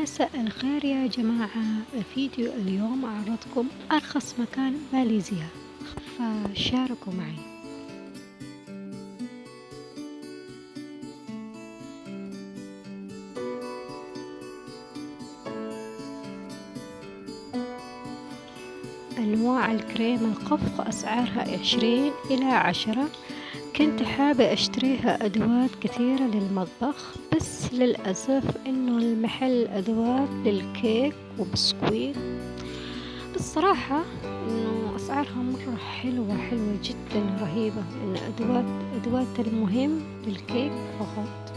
مساء الخير يا جماعة. فيديو اليوم أعرضكم أرخص مكان ماليزيا، فشاركوا معي. أنواع الكريم القف أسعارها 20 إلى 10. كنت حابة أشتريها أدوات كثيرة للمطبخ، بس للأسف إنه المحل أدوات للكيك وبسكويت. بالصراحة إنه أسعارها مرة حلوة جدا رهيبة، إن أدوات المهم للكيك فقط.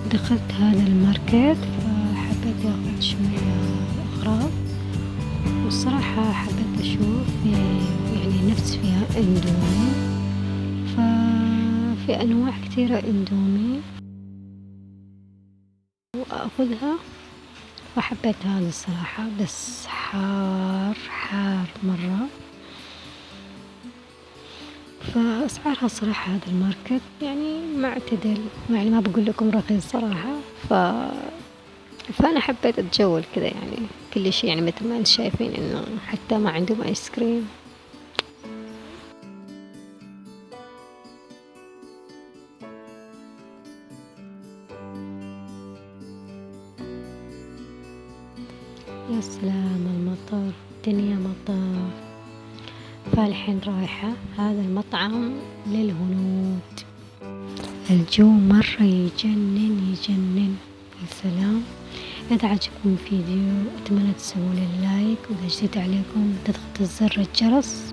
فدخلت هذا الماركت، فحبيت أخذ شوية أغراض، والصراحة حبيت أشوف يعني نفس فيها إندومي، ففي أنواع كثيرة إندومي وأخذها. فحبيت هذا الصراحة، بس حار مرة. فأسعارها صراحة هذا الماركت يعني معتدل، يعني ما بقول لكم رخيص صراحة. فأنا حبيت أتجول كذا، يعني كل شيء يعني مثل ما انتم شايفين إنه حتى ما عندهم آيس كريم. يا سلام، المطر، الدنيا مطر. فالحين رايحة هذا المطعم للهنود. الجو مرة يجنن. يا سلام. إذا عجبكم الفيديو أتمنى تسووا لي لايك، وإذا جديد عليكم تضغطوا زر الجرس.